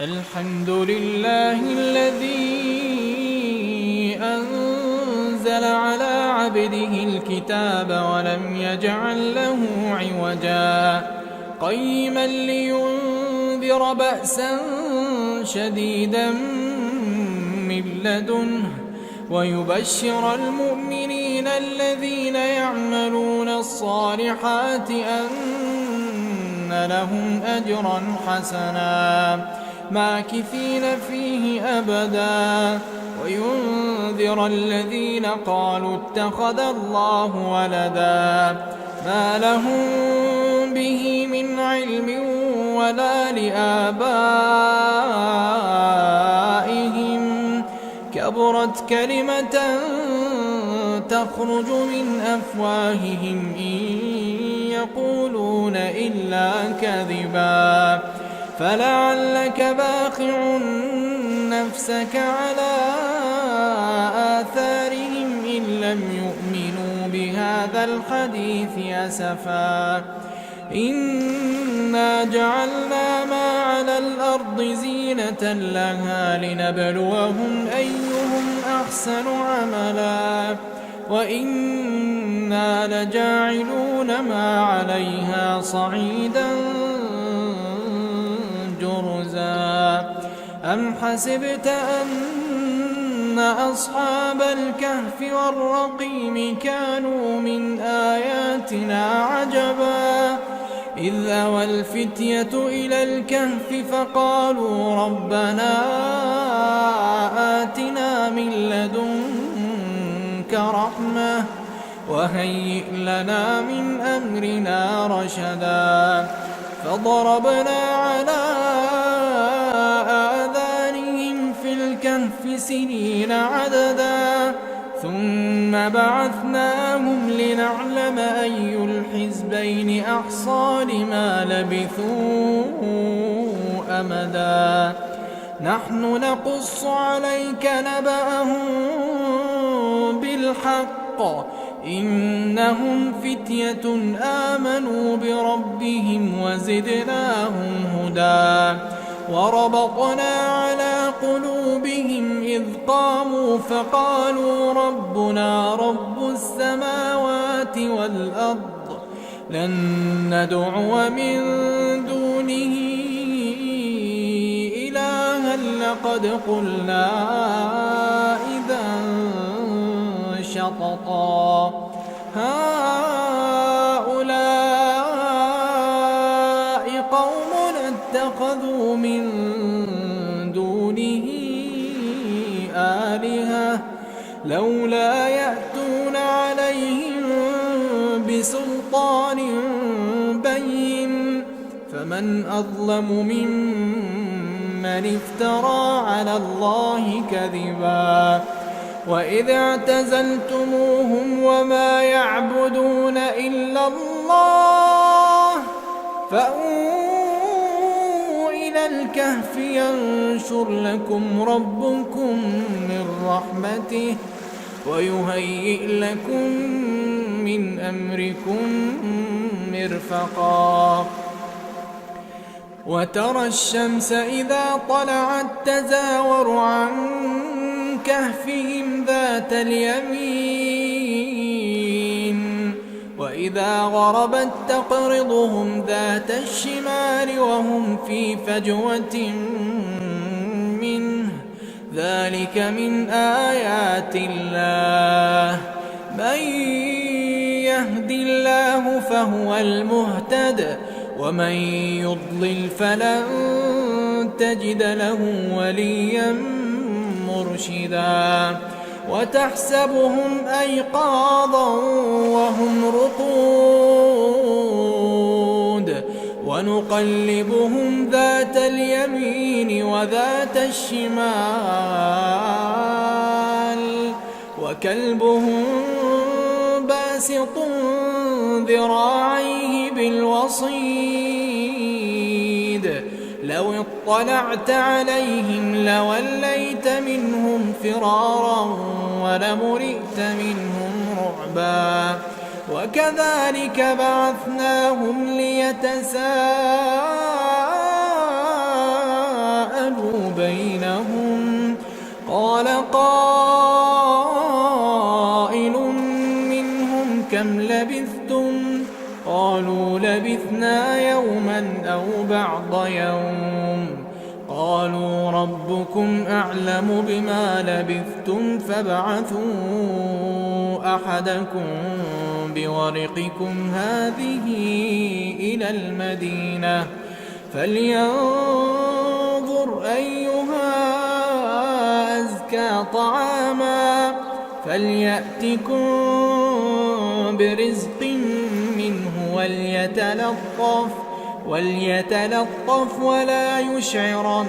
الحمد لله الذي أنزل على عبده الكتاب ولم يجعل له عوجا قيما لينذر بأسا شديدا من لدنه ويبشر المؤمنين الذين يعملون الصالحات أن لهم أجرا حسنا ماكثين فيه أبدا وينذر الذين قالوا اتخذ الله ولدا ما لهم به من علم ولا لآبائهم كبرت كلمة تخرج من أفواههم إن يقولون إلا كذبا فلعلك باخع نفسك على آثارهم إن لم يؤمنوا بهذا الحديث أسفا إنا جعلنا ما على الأرض زينة لها لنبلوهم أيهم أحسن عملا وإنا لجاعلون ما عليها صعيدا جرزا أم حسبت أن أصحاب الكهف والرقيم كانوا من آياتنا عجبا إذ أوى الفتية إلى الكهف فقالوا ربنا آتنا من لدنك رحمة وهيئ لنا من أمرنا رشدا فضربنا على آذانهم في الكهف سنين عددا ثم بعثناهم لنعلم أي الحزبين أحصى لما لبثوا أمدا نحن نقص عليك نبأهم بالحق إنهم فتية آمنوا بربهم وزدناهم هدى وربطنا على قلوبهم إذ قاموا فقالوا ربنا رب السماوات والأرض لن ندعو من دونه إلها لقد قلنا إذا شططا هؤلاء قومنا اتخذوا من دونه آلهة لولا يأتون عليهم بسلطان بين فمن أظلم ممن افترى على الله كذبا وإذ اعتزلتموهم وما يعبدون إلا الله فأووا إلى الكهف ينشر لكم ربكم من رحمته ويهيئ لكم من أمركم مرفقا وترى الشمس إذا طلعت تزاور عن كهفهم ذات اليمين وإذا غربت تقرضهم ذات الشمال وهم في فجوة منه ذلك من آيات الله من يهد الله فهو المهتد ومن يضلل فلن تجد له وليا مرشدا وتحسبهم أيقاظا وهم رقود ونقلبهم ذات اليمين وذات الشمال وكلبهم باسط ذراعيه بالوصيد لو اطلعت عليهم لوليت منهم فرارا ولملئت منهم رعبا وكذلك بعثناهم ليتساءلوا بينهم. قال قائل منهم كم لبثتم؟ قالوا لبثنا يوما أو بعض يوم. قالوا ربكم أعلم بما لبثتم فابعثوا أحدكم بورقكم هذه إلى المدينة فلينظر أيها أزكى طعاما فليأتكم برزق منه وليتلطف ولا يشعرن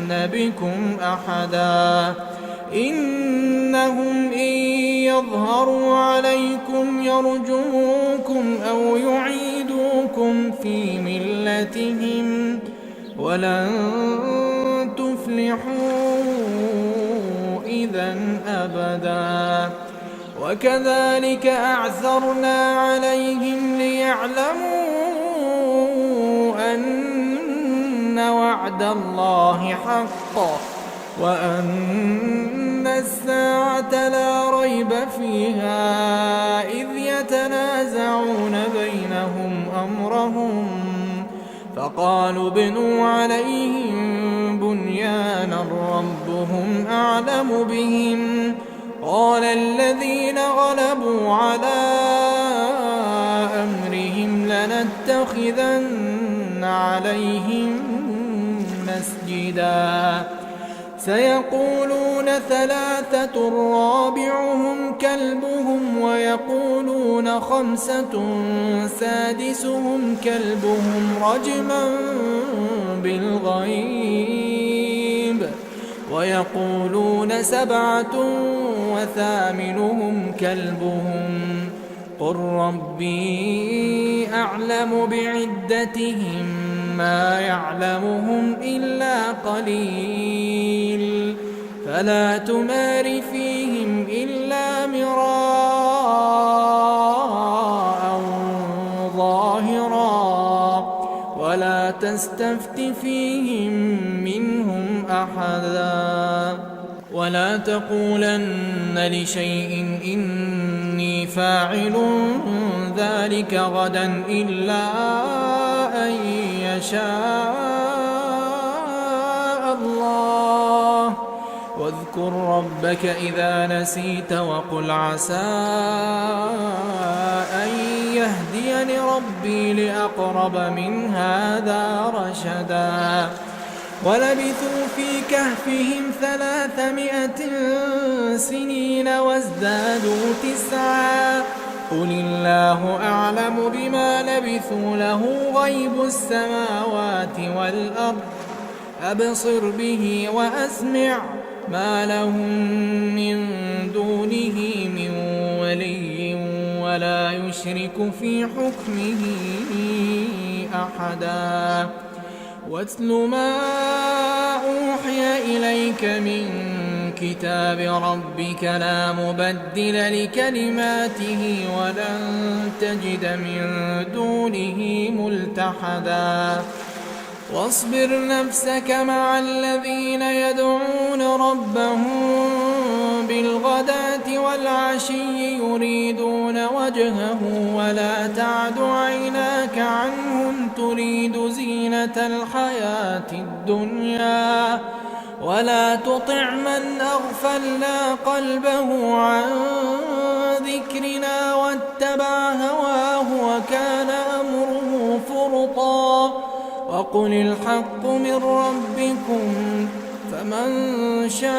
بكم أحدا. إنهم إن يظهروا عليكم يرجموكم أو يعيدوكم في ملتهم ولن تفلحوا إذا أبدا. وكذلك أعثرنا عليهم ليعلموا أن وعد الله حق وأن الساعة لا ريب فيها إذ يتنازعون بينهم أمرهم فقالوا ابنوا عليهم بنيانا ربهم أعلم بهم. قال الذين غلبوا على أمرهم لنتخذن عليهم مسجدا. سيقولون ثلاثة رابعهم كلبهم ويقولون خمسة سادسهم كلبهم رجما بالغيب ويقولون سبعة وثامنهم كلبهم قل ربي أعلم بعدتهم ما يعلمهم إلا قليل فلا تمار فيهم إلا مراء ظاهرا ولا تستفت فيهم منهم أحدا. ولا تقولن لشيء إني فاعل ذلك غدا إلا أن يشاء الله. واذكر ربك إذا نسيت وقل عسى أن يهديني ربي لأقرب من هذا رشدا. ولبثوا في كهفهم 300 سنين وازدادوا 9 قل الله أعلم بما لبثوا له غيب السماوات والأرض أبصر به وأسمع ما لهم من دونه من ولي ولا يشرك في حكمه أحدا. واتل ما أوحي إليك من كتاب ربك لا مبدل لكلماته ولن تجد من دونه ملتحدا. واصبر نفسك مع الذين يدعون ربهم بالغداة والعشي يريدون وجهه ولا تعد عيناك عنهم تريد زينة الحياة الدنيا ولا تطع من أغفلنا قلبه عن ذكرنا واتبع هواه وكان أمره فرطا. وقل الحق من ربكم فمن شاء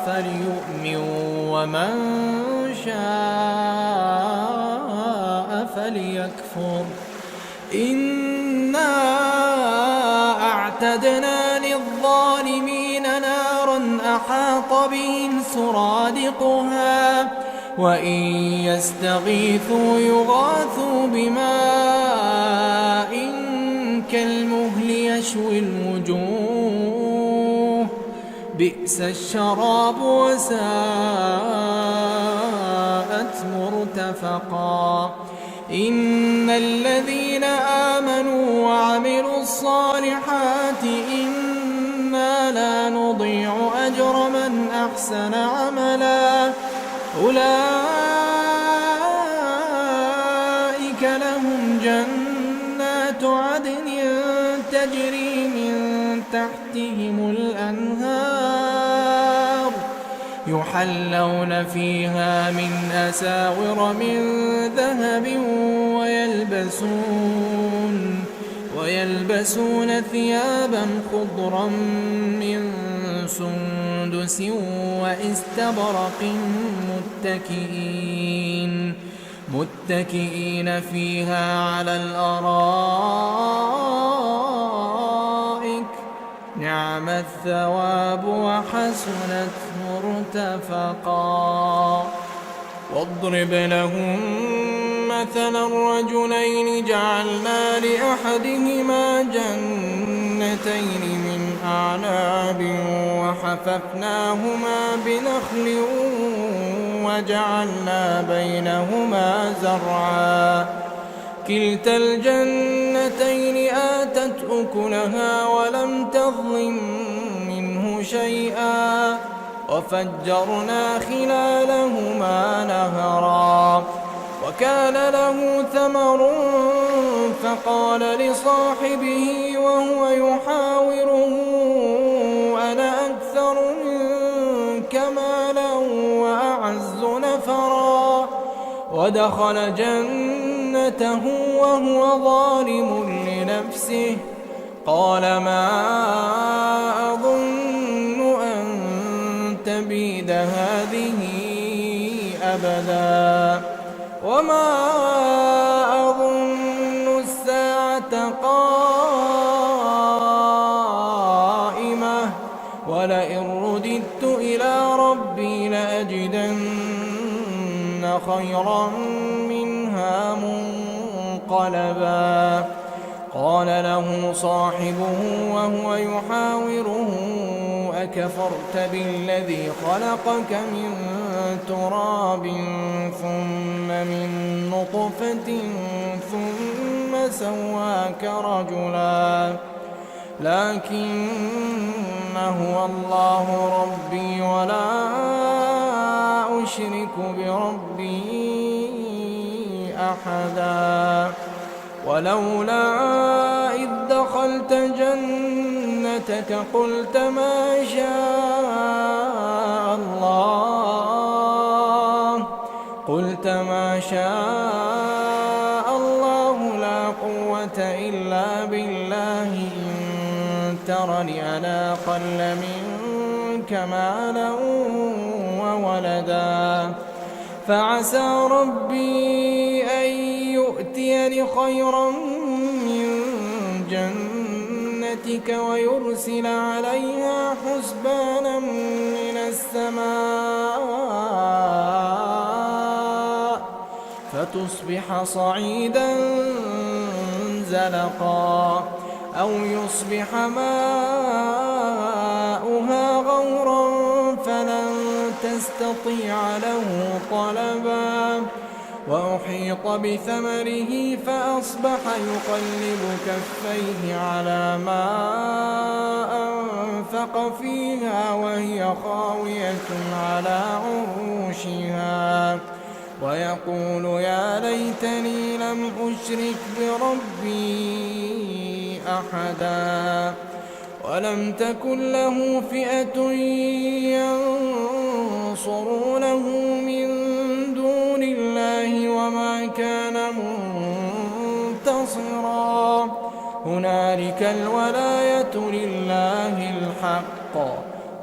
فليؤمن ومن شاء فليكفر. إنا أعتدنا للظالمين نارا أحاط بهم سرادقها وإن يستغيثوا يغاثوا بماء كالمهل يشوي الوجوه بئس الشراب وساءت مرتفقا. إن الذين آمنوا وعملوا الصالحات إنا لا نضيع أجر من أحسن عملا أولئك لهم جنات عدن تجري من تحتهم الأنهار يحلون فيها من أساور من ذهب ويلبسون ثيابا خضرا من سندس واستبرق متكئين فيها على الأرائك نعم الثواب وحسنت مرتفقا واضرب لهم مثلا الرجلين جعلنا لأحدهما جنتين من أعناب وحففناهما بنخل وجعلنا بينهما زرعا كلتا الجنتين آتت أكلها ولم تظلم منه شيئا وفجرنا خلالهما نهرا وكان له ثمر فقال لصاحبه وهو يحاوره أنا أكثر منك مالا وأعز نفرا ودخل جنته وهو ظالم لنفسه قال ما أظن أن تبيد هذه أبدا وما أظن الساعة قائمة ولئن رددت إلى ربي لأجدن خيرا منها منقلبا قال له صاحبه وهو يحاوره أكفرت بالذي خلقك من تراب ثم من نطفة ثم سواك رجلا لكن هو الله ربي ولا أشرك بربي أحدا ولولا إذ دخلت جنتك قلت ما شاء الله لا قوة إلا بالله إن ترني أنا أقل منك مالا وولدا فعسى ربي أن يؤتيني خيرا من جنتك ويرسل عليها حسبانا من السماء فتصبح صعيدا زلقا أو يصبح ماؤها غورا فلن تستطيع له طلبا وأحيط بثمره فأصبح يقلب كفيه على ما أنفق فيها وهي خاوية على عروشها ويقول يا ليتني لم أشرك بربي أحدا ولم تكن له فئة ينصرونه من دون الله وما كان منتصرا هنالك الولاية لله الحق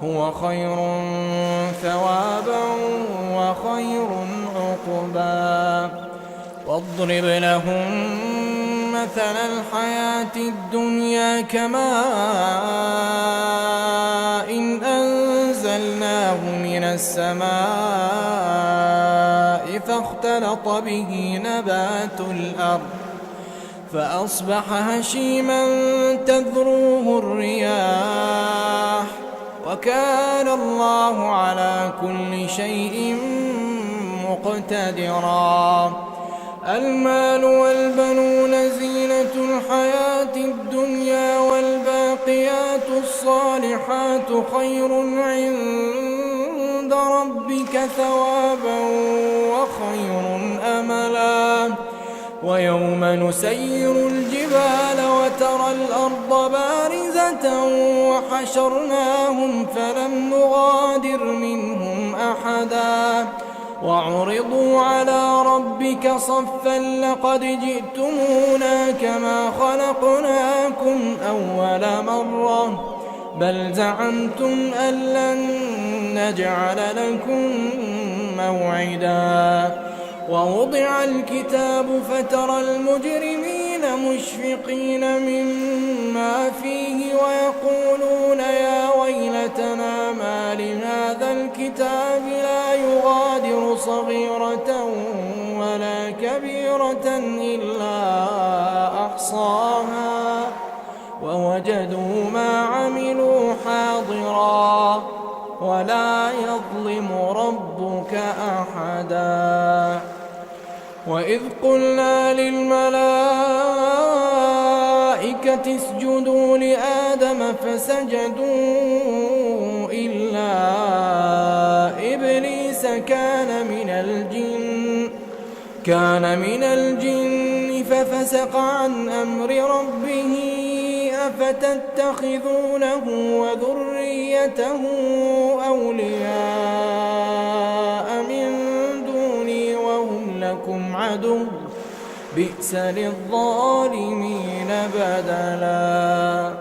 هو خير ثوابا وخير عقبا واضرب لهم مثل الحياة الدنيا كماء إن أنزلناه من السماء فاختلط به نبات الأرض فأصبح هشيما تذروه الرياح وكان الله على كل شيء مقتدرا المال والبنون زينة الحياة الدنيا والباقيات الصالحات خير عند ربك ثوابا وخير أملا ويوم نسير الجبال وترى الأرض بارزة وحشرناهم فلم نغادر منهم أحدا وعرضوا على ربك صفا لقد جئتمونا كما خلقناكم أول مرة بل زعمتم أن لن نجعل لكم موعدا ووضع الكتاب فترى المجرمين مشفقين مما فيه ويقولون يا ويلتنا ما لهذا الكتاب لا يغادر صغيرة ولا كبيرة إلا أحصاها ووجدوا ما عملوا حاضرا ولا يظلم ربك أحدا وإذ قلنا للملائكة اسجدوا لآدم فسجدوا إلا إبليس كان من الجن ففسق عن أمر ربه أفتتخذونه وذريته أولياء من دوني وهم لكم عدو بئس للظالمين بدلا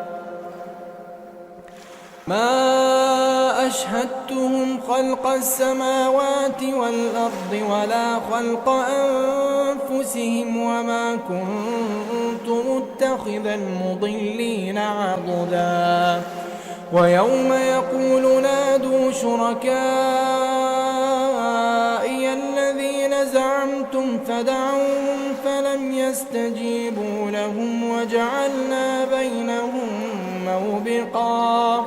ما أشهدتهم خلق السماوات والأرض ولا خلق أنفسهم وما كنت متخذ المضلين عضدا ويوم يقول نادوا شركائي الذين زعمتم فدعوهم فلم يستجيبوا لهم وجعلنا بينهم موبقا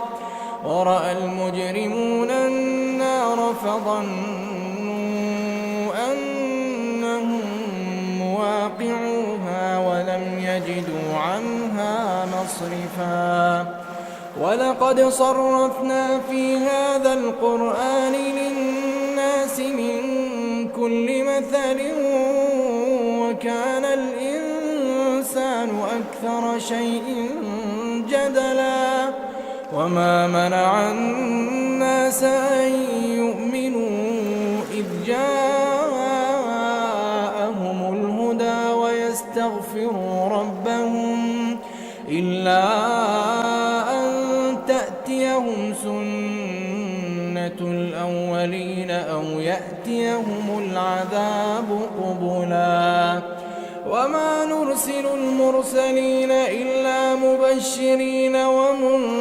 ورأى المجرمون النار فظنوا أنهم مواقعوها ولم يجدوا عنها مصرفا ولقد صرفنا في هذا القرآن للناس من كل مثل وكان الإنسان أكثر شيء جدلا وما منع الناس أن يؤمنوا إذ جاءهم الهدى ويستغفروا ربهم إلا أن تأتيهم سنة الأولين أو يأتيهم العذاب قبلا وما نرسل المرسلين إلا مبشرين ومنذرين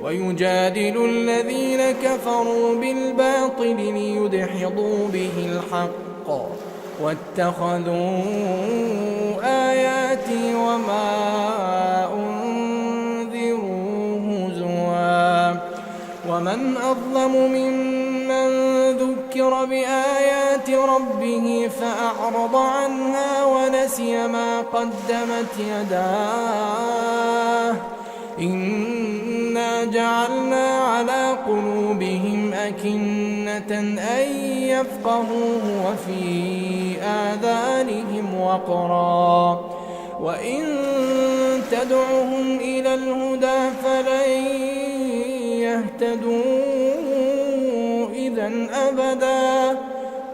ويجادل الذين كفروا بالباطل ليدحضوا به الحق واتخذوا آياتي وما أنذروا هزوا ومن أظلم ممن ذكر بآيات ربه فأعرض عنها ونسي ما قدمت يداه إنا جعلنا على قلوبهم أكنة أن يفقهوه وفي آذانهم وقرا وإن تدعهم إلى الهدى فلن يهتدوا إذا أبدا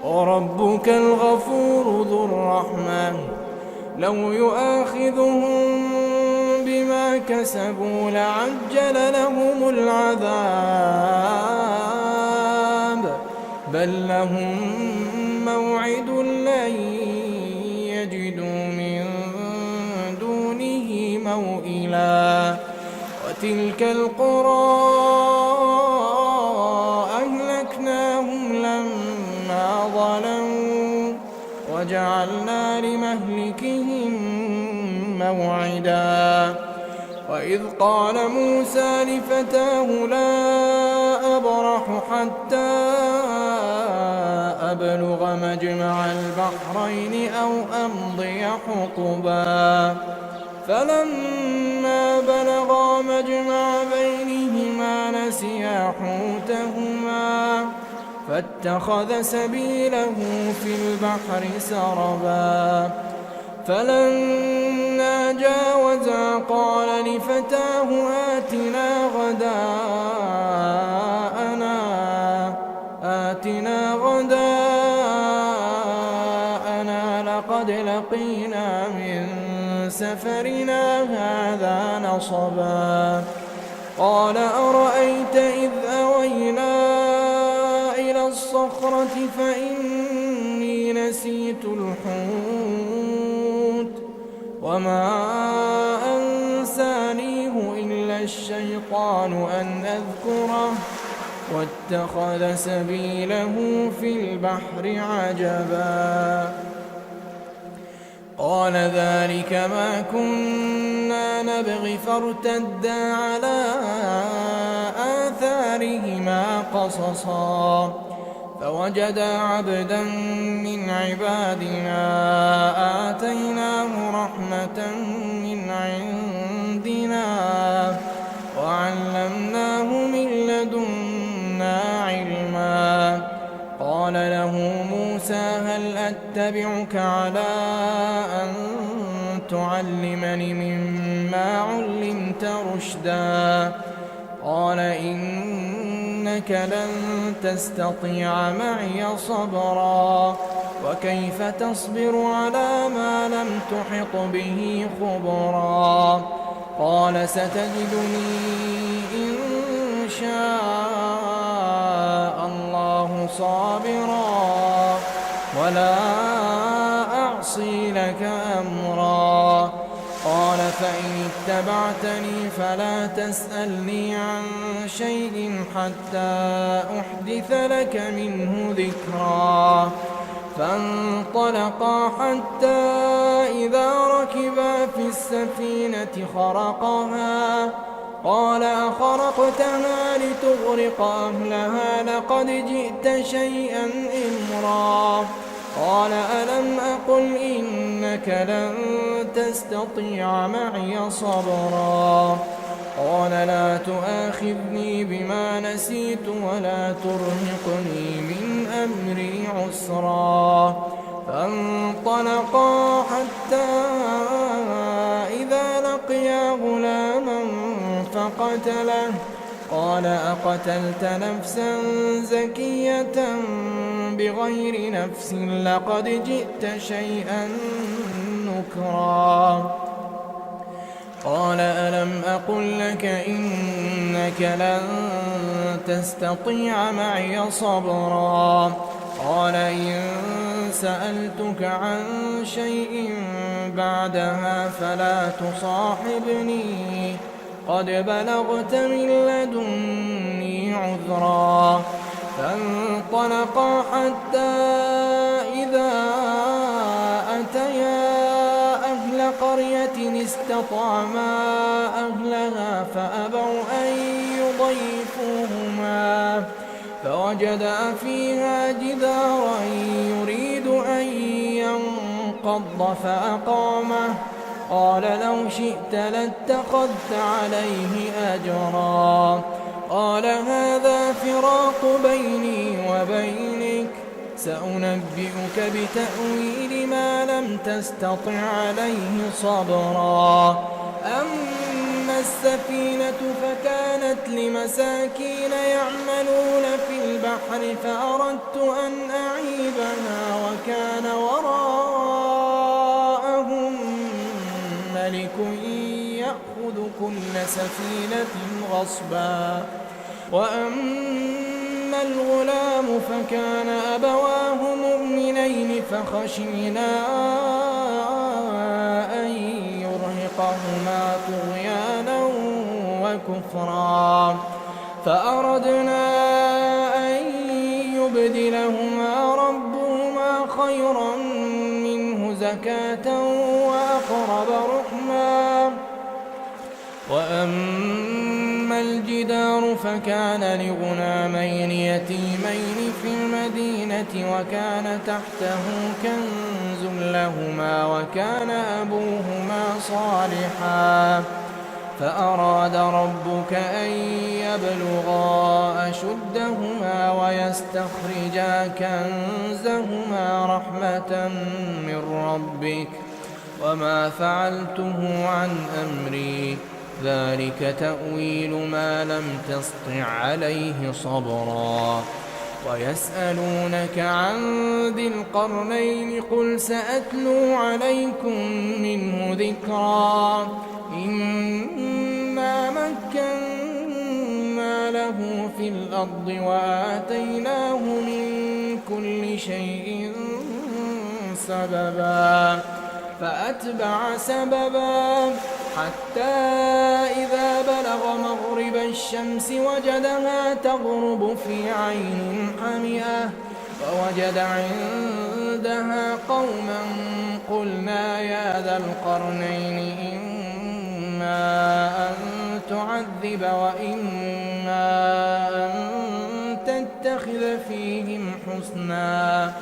وربك الغفور ذو الرحمة لو يؤاخذهم بما كسبوا لعجل لهم العذاب بل لهم موعد لن يجدوا من دونه موئلا وتلك القرى أهلكناهم لما ظلموا وجعلنا لمهلكهم موعدا وإذ قال موسى لفتاه لا أبرح حتى أبلغ مجمع البحرين أو أمضي حقبا فلما بلغا مجمع بينهما نسيا حوتهما فاتخذ سبيله في البحر سربا فلما جاوزا قال لفتاه آتنا غداءنا لقد لقينا من سفرنا هذا نصبا قال أرأيت إذ أوينا إلى الصخرة فإني نسيت الحوت وما أنسانيه إلا الشيطان أن أذكره واتخذ سبيله في البحر عجبا قال ذلك ما كنا نبغي فارتدا على آثارهما قصصا فوجدا عبدا من عبادنا آتيناه رحمة من عندنا وعلمناه من لدنا علما قال له موسى هل أتبعك على أن تعلمني مما علمت رشدا قال إنك لن تستطيع معي صبرا وكيف تصبر على ما لم تحط به خبرا قال ستجدني إن شاء الله صابرا ولا أعصي لك أمرا قال فإن اتبعتني فلا تسألني عن شيء حتى أحدث لك منه ذكرا فانطلقا حتى إذا ركبا في السفينة خرقها قال أخرقتها لتغرق أهلها لقد جئت شيئا إمرا قال ألم أقل إنك لن تستطيع معي صبرا قال لا تؤاخذني بما نسيت ولا ترهقني من أمري عسرا فانطلقا حتى إذا لقيا غلاما فقتله قال أقتلت نفسا زكية بغير نفس لقد جئت شيئا نكرا قال ألم أقل لك إنك لن تستطيع معي صبرا قال إن سألتك عن شيء بعدها فلا تصاحبني قد بلغت من لدني عذرا فانطلقا حتى إذا أتيا أهل قرية استطعما أهلها فأبوا أن يضيفوهما فوجدا فيها جدارا يريد أن ينقض فأقامه قال لو شئت لاتخذت عليه أجرا قال هذا فراق بيني وبينك سأنبئك بتأويل ما لم تستطع عليه صبرا أما السفينة فكانت لمساكين يعملون في البحر فأردت أن أعيبها وكان وراءهم ملك يأخذ كل سفينة غصبا وأما الغلام فكان أبواه مؤمنين فخشينا أن يرهقهما طغيانا وكفرا فأردنا أن يبدلهما ربهما خيرا منه زكاة وأقرب رحما وأما الجدار فكان لغلامين يتيمين في المدينة وكان تحته كنز لهما وكان أبوهما صالحا فأراد ربك أن يبلغا أشدهما ويستخرجا كنزهما رحمة من ربك وما فعلته عن أمري ذلك تأويل ما لم تسطع عليه صبرا ويسألونك عن ذي القرنين قل سأتلو عليكم منه ذكرا إنا مكنا له في الأرض وآتيناه من كل شيء سببا فأتبع سببا حتى إذا بلغ مغرب الشمس وجدها تغرب في عين حمئة ووجد عندها قوما قلنا يا ذا القرنين إما أن تعذب وإما أن تتخذ فيهم حسنا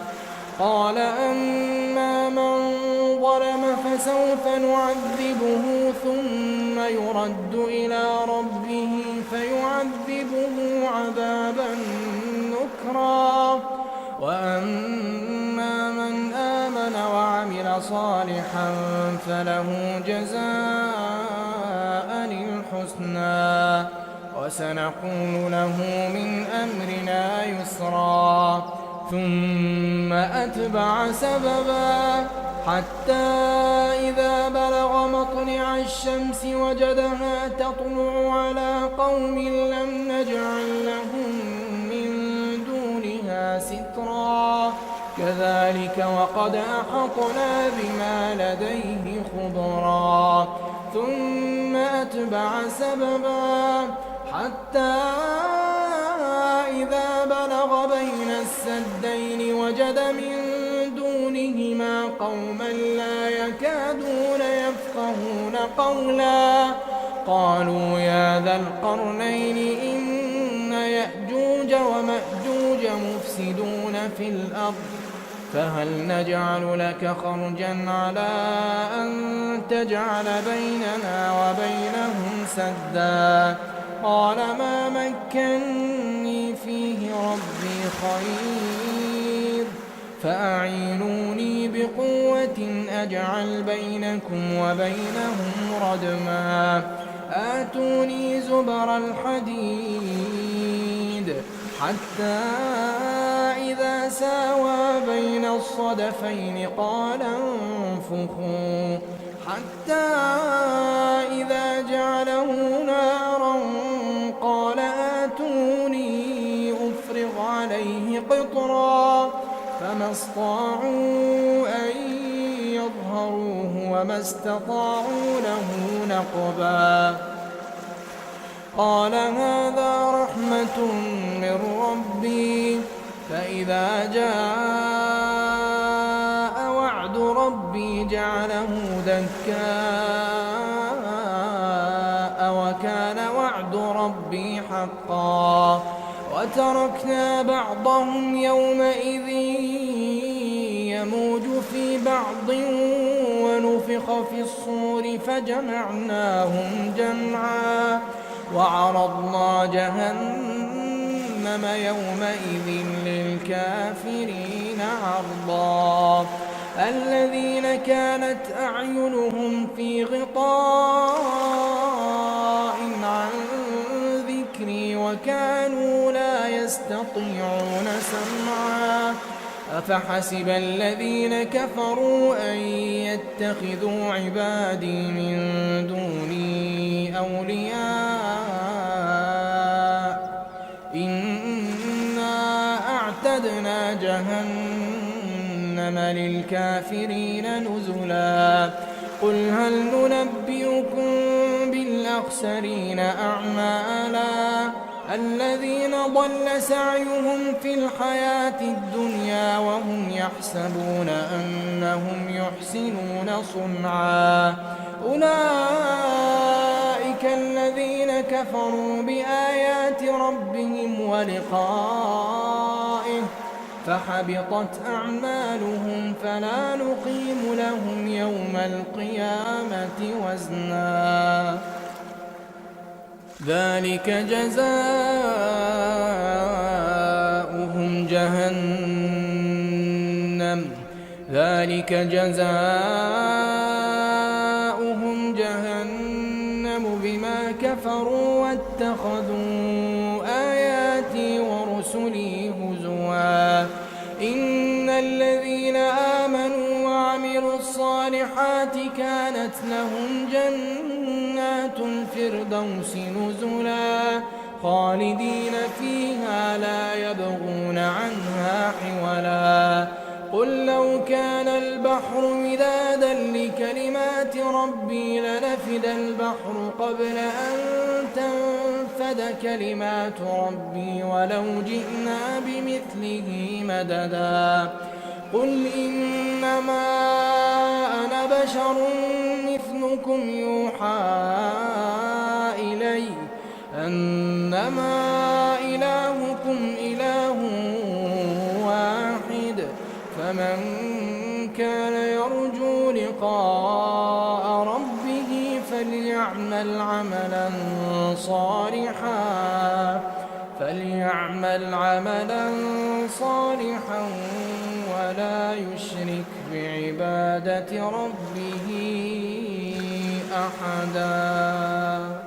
قال أما من ظلم فسوف نعذبه ثم يرد إلى ربه فيعذبه عذابا نكرا وأما من آمن وعمل صالحا فله جزاء الحسنى وسنقول له من أمرنا يسرا ثم أتبع سببا حتى إذا بلغ مطلع الشمس وجدها تطلع على قوم لم نجعل لهم من دونها سترا كذلك وقد أحطنا بما لديه خبرا ثم أتبع سببا حتى إذا بلغ بين السدين وجد من دونهما قوما لا يكادون يفقهون قولا قالوا يا ذا القرنين إن يأجوج ومأجوج مفسدون في الأرض فهل نجعل لك خرجا على أن تجعل بيننا وبينهم سدا قال ما مكني فيه ربي خير فأعينوني بقوة أجعل بينكم وبينهم ردما آتوني زبر الحديد حتى إذا ساوى بين الصدفين قال انفخوا حتى إذا جعله نارا قال آتوني أفرغ عليه قطرا فما استطاعوا أن يظهروه وما استطاعوا له نقبا قال هذا رحمة من ربي فإذا جاء وعد ربي جعله دكاء وكان وعد ربي حقا وتركنا بعضهم يومئذ يموج في بعض ونفخ في الصور فجمعناهم جمعا وعرضنا جهنم يومئذ للكافرين عرضا الذين كانت أعينهم في غطاء عن ذكري وكانوا لا يستطيعون سمعا أفحسب الذين كفروا أن يتخذوا عبادي من دوني أولياء إنا أعتدنا جهنم للكافرين نزلا قل هل ننبئكم بالأخسرين أعمالا الذين ضل سعيهم في الحياة الدنيا وهم يحسبون أنهم يحسنون صنعا أولئك الذين كفروا بآيات ربهم ربهم ولقائه فحبطت أعمالهم فلا نقيم لهم يوم القيامة وزنا ذلك جزاؤهم بما كفروا واتخذوا آياتي ورسلي هزوا إن الذين آمنوا وعملوا الصالحات كانت لهم جنات الفردوس نزلا خالدين فيها لا يبغون عنها حولا قل لو كان البحر مدادا لكلمات ربي لنفد البحر قبل أن تنفد كلمات ربي ولو جئنا بمثله مددا قل إنما أنا بشر مثلكم يوحى إلي أنما إلهكم إله واحد فمن كان يرجو لقاء ربه فليعمل عملا صالحا ولا يشرك بعبادة ربه أحدا.